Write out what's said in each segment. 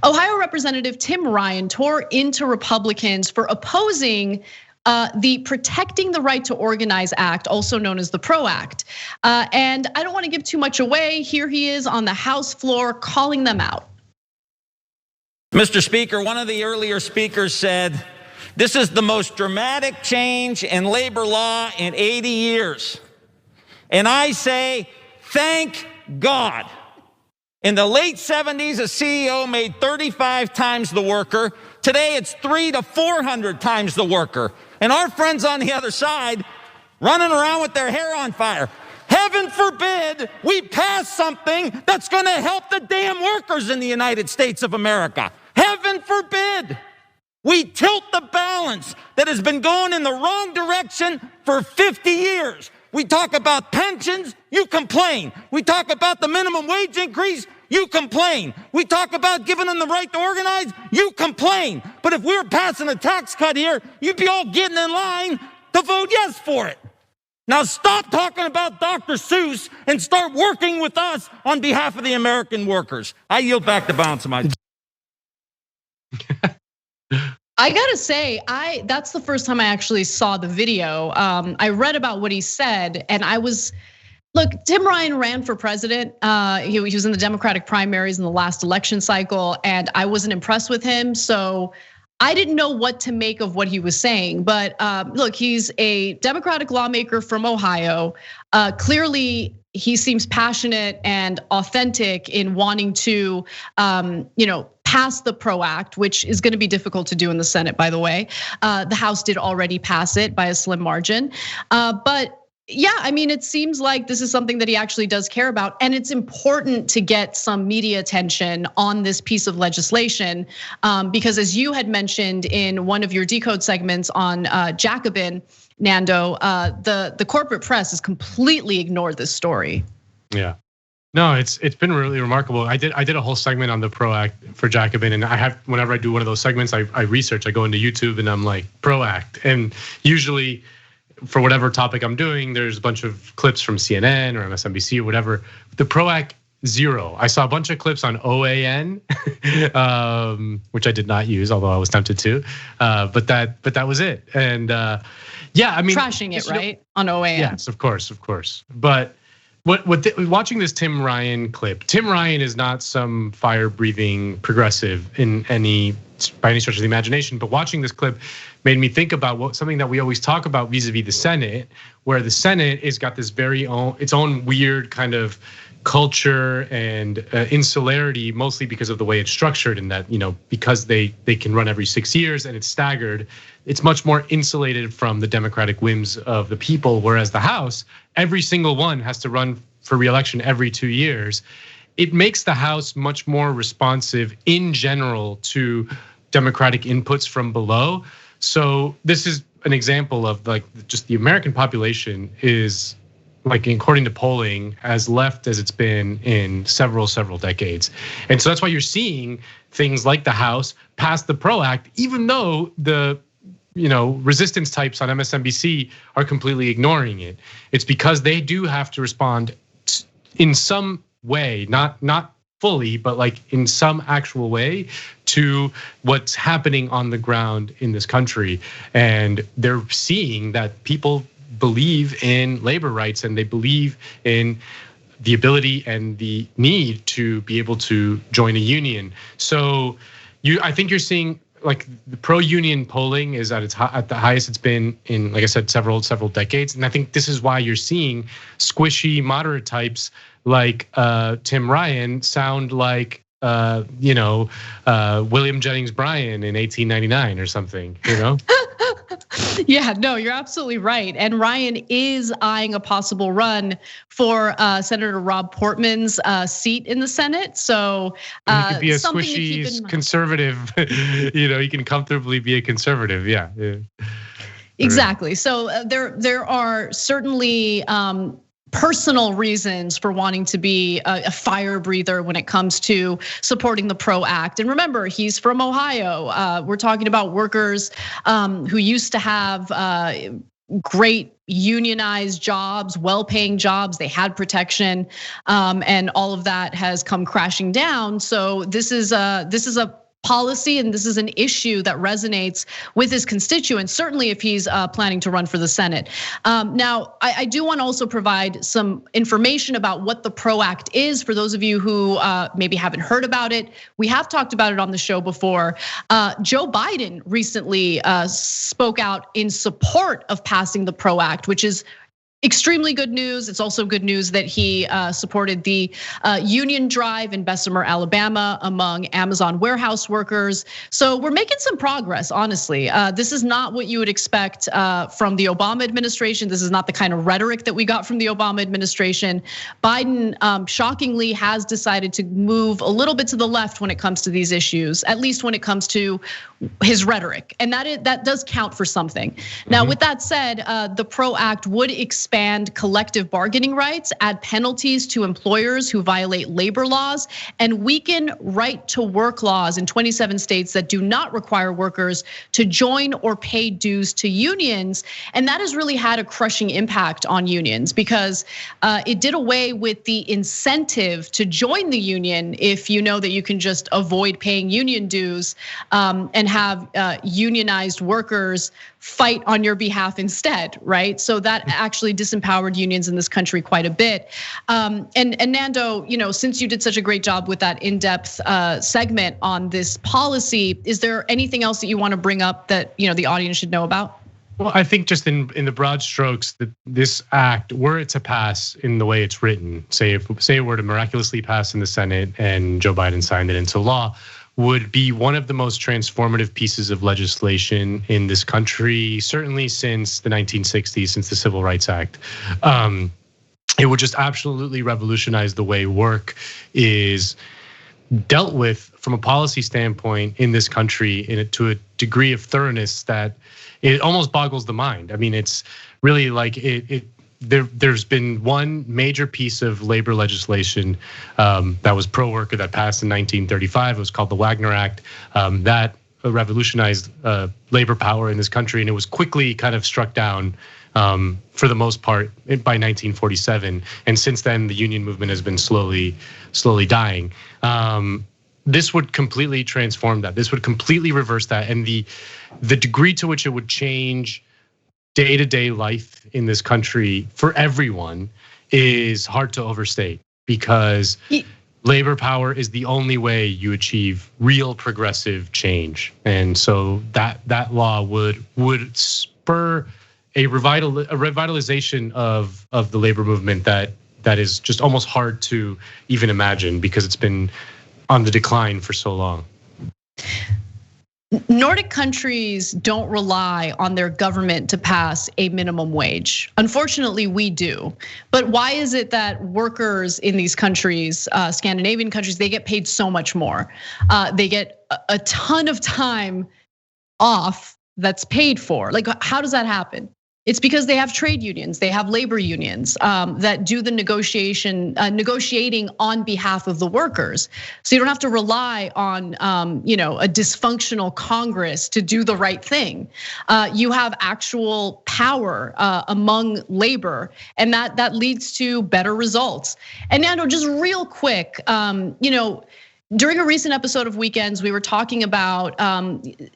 Ohio Representative Tim Ryan tore into Republicans for opposing the Protecting the Right to Organize Act, also known as the PRO Act. And I don't want to give too much away. Here he is on the House floor calling them out. Mr. Speaker, one of the earlier speakers said, this is the most dramatic change in labor law in 80 years. And I say, thank God. In the late 70s, a CEO made 35 times the worker. Today, it's 300 to 400 times the worker. And our friends on the other side running around with their hair on fire. Heaven forbid we pass something that's gonna help the damn workers in the United States of America. Heaven forbid we tilt the balance that has been going in the wrong direction for 50 years. We talk about pensions, you complain. We talk about the minimum wage increase, you complain. We talk about giving them the right to organize, you complain. But if we were passing a tax cut here, you'd be all getting in line to vote yes for it. Now stop talking about Dr. Seuss and start working with us on behalf of the American workers. I yield back the balance of my. I gotta say, that's the first time I actually saw the video. I read about what he said, and look, Tim Ryan ran for president. He was in the Democratic primaries in the last election cycle, and I wasn't impressed with him. So I didn't know what to make of what he was saying. But look, he's a Democratic lawmaker from Ohio. Clearly, he seems passionate and authentic in wanting to, pass the PRO Act, which is going to be difficult to do in the Senate, by the way. The House did already pass it by a slim margin. But yeah, I mean, it seems like this is something that he actually does care about. And it's important to get some media attention on this piece of legislation. Because as you had mentioned in one of your Decode segments on Jacobin, Nando, the corporate press has completely ignored this story. Yeah. No, it's been really remarkable. I did a whole segment on the PRO Act for Jacobin, and whenever I do one of those segments, I research. I go into YouTube and I'm like, PRO Act, and usually for whatever topic I'm doing, there's a bunch of clips from CNN or MSNBC or whatever. The PRO Act, zero. I saw a bunch of clips on OAN, which I did not use, although I was tempted to. But that was it. And yeah, I mean, trashing it, right, on OAN. Yes, of course. But watching this Tim Ryan clip, Tim Ryan is not some fire-breathing progressive by any stretch of the imagination. But watching this clip made me think about something that we always talk about vis-a-vis the Senate, where the Senate has got this its own weird kind of culture and insularity, mostly because of the way it's structured, and that because they can run every 6 years and it's staggered, it's much more insulated from the democratic whims of the people. Whereas the House, every single one has to run for re-election every 2 years. It makes the House much more responsive in general to democratic inputs from below. So this is an example of just the American population is, according to polling, as left as it's been in several decades. And so that's why you're seeing things like the House pass the PRO Act, even though the resistance types on MSNBC are completely ignoring it. It's because they do have to respond in some way, not fully, but in some actual way to what's happening on the ground in this country. And they're seeing that people believe in labor rights and they believe in the ability and the need to be able to join a union. So I think you're seeing the pro-union polling is at the highest it's been in, like I said, several decades. And I think this is why you're seeing squishy moderate types like Tim Ryan sound like William Jennings Bryan in 1899 or something, Yeah, no, you're absolutely right. And Ryan is eyeing a possible run for Senator Rob Portman's seat in the Senate. So he could be a squishy conservative. He can comfortably be a conservative. Yeah. Exactly. So there are certainly personal reasons for wanting to be a fire breather when it comes to supporting the PRO Act. And remember, he's from Ohio. We're talking about workers who used to have great unionized jobs, well-paying jobs. They had protection, and all of that has come crashing down. So this is a policy, and this is an issue that resonates with his constituents, certainly if he's planning to run for the Senate. Now, I do want to also provide some information about what the PRO Act is for those of you who maybe haven't heard about it. We have talked about it on the show before. Joe Biden recently spoke out in support of passing the PRO Act, which is extremely good news. It's also good news that he supported the union drive in Bessemer, Alabama, among Amazon warehouse workers. So we're making some progress, honestly. This is not what you would expect from the Obama administration. This is not the kind of rhetoric that we got from the Obama administration. Biden, shockingly, has decided to move a little bit to the left when it comes to these issues, at least when it comes to his rhetoric, and that does count for something. Now, with that said, the PRO Act would expand collective bargaining rights, add penalties to employers who violate labor laws, and weaken right to work laws in 27 states that do not require workers to join or pay dues to unions. And that has really had a crushing impact on unions because it did away with the incentive to join the union if you know that you can just avoid paying union dues and have unionized workers fight on your behalf instead, right? So that actually disempowered unions in this country quite a bit. And Nando, since you did such a great job with that in-depth segment on this policy, is there anything else that you want to bring up that the audience should know about? Well, I think just in the broad strokes, that this act, were it to pass in the way it's written, say it were to miraculously pass in the Senate and Joe Biden signed it into law, would be one of the most transformative pieces of legislation in this country, certainly since the 1960s, since the Civil Rights Act. It would just absolutely revolutionize the way work is dealt with from a policy standpoint in this country to a degree of thoroughness that it almost boggles the mind. I mean, it's really like there's been one major piece of labor legislation that was pro-worker that passed in 1935. It was called the Wagner Act. That revolutionized labor power in this country, and it was quickly kind of struck down for the most part by 1947. And since then, the union movement has been slowly dying. This would completely transform that. This would completely reverse that, and the degree to which it would change day-to-day life in this country for everyone is hard to overstate, because labor power is the only way you achieve real progressive change. And so that law would spur a revitalization of the labor movement that is just almost hard to even imagine, because it's been on the decline for so long. Nordic countries don't rely on their government to pass a minimum wage. Unfortunately, we do. But why is it that workers in these countries, Scandinavian countries, they get paid so much more? They get a ton of time off that's paid for. Like, how does that happen? It's because they have trade unions, they have labor unions that do the negotiating on behalf of the workers. So you don't have to rely on a dysfunctional Congress to do the right thing. You have actual power among labor, and that leads to better results. And Nando, just real quick, during a recent episode of Weekends, we were talking about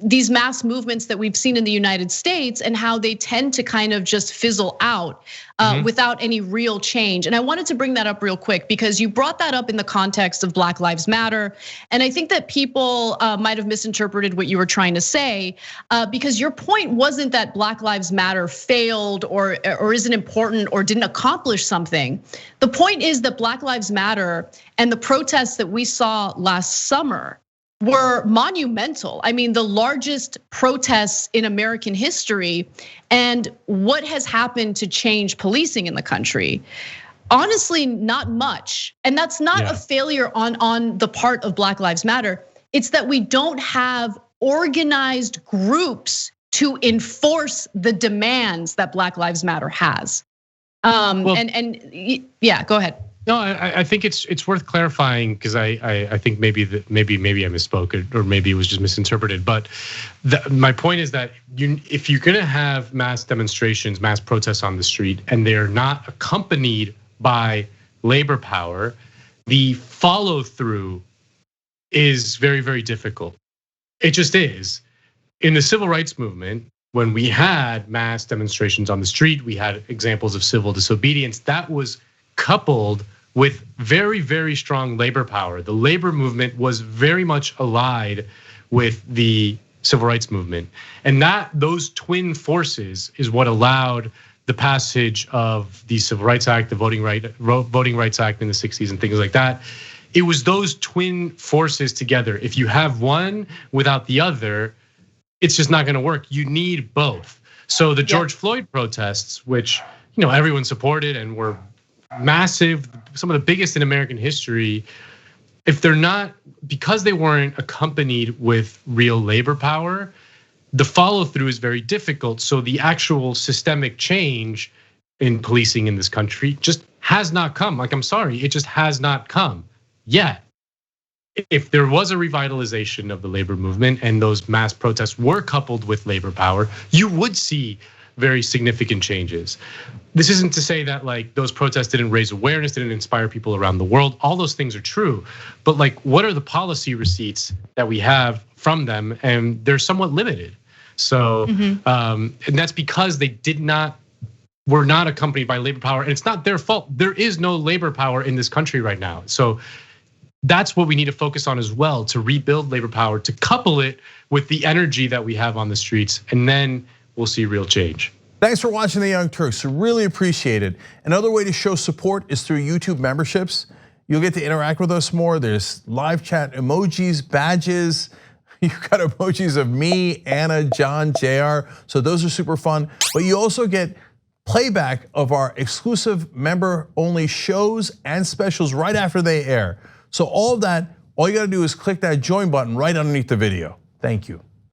these mass movements that we've seen in the United States and how they tend to kind of just fizzle out without any real change. And I wanted to bring that up real quick because you brought that up in the context of Black Lives Matter. And I think that people might have misinterpreted what you were trying to say, because your point wasn't that Black Lives Matter failed or isn't important or didn't accomplish something. The point is that Black Lives Matter and the protests that we saw last summer were monumental. I mean, the largest protests in American history. And what has happened to change policing in the country? Honestly, not much. And that's not a failure on the part of Black Lives Matter. It's that we don't have organized groups to enforce the demands that Black Lives Matter has. Yeah, go ahead. No, I think it's worth clarifying because I think maybe I misspoke or maybe it was just misinterpreted. But my point is that if you're gonna have mass demonstrations, mass protests on the street, and they're not accompanied by labor power, the follow through is very, very difficult. It just is. In the civil rights movement, when we had mass demonstrations on the street, we had examples of civil disobedience that was coupled with very, very strong labor power. The labor movement was very much allied with the civil rights movement. And those twin forces is what allowed the passage of the Civil Rights Act, the Voting Rights Act in the 60s and things like that. It was those twin forces together. If you have one without the other, it's just not gonna work. You need both. So the George Floyd protests, which everyone supported and were massive, some of the biggest in American history, if they're not, because they weren't accompanied with real labor power, the follow through is very difficult. So the actual systemic change in policing in this country just has not come. Like, I'm sorry, it just has not come yet. If there was a revitalization of the labor movement and those mass protests were coupled with labor power, you would see very significant changes. This isn't to say that like those protests didn't raise awareness, didn't inspire people around the world. All those things are true, but like, what are the policy receipts that we have from them? And they're somewhat limited. So, and that's because they were not accompanied by labor power, and it's not their fault. There is no labor power in this country right now. So that's what we need to focus on as well, to rebuild labor power, to couple it with the energy that we have on the streets, and then we'll see real change. Thanks for watching the Young Turks. Really appreciate it. Another way to show support is through YouTube memberships. You'll get to interact with us more. There's live chat emojis, badges. You've got emojis of me, Anna, John, JR. So those are super fun. But you also get playback of our exclusive member-only shows and specials right after they air. So all of that, all you gotta do is click that join button right underneath the video. Thank you.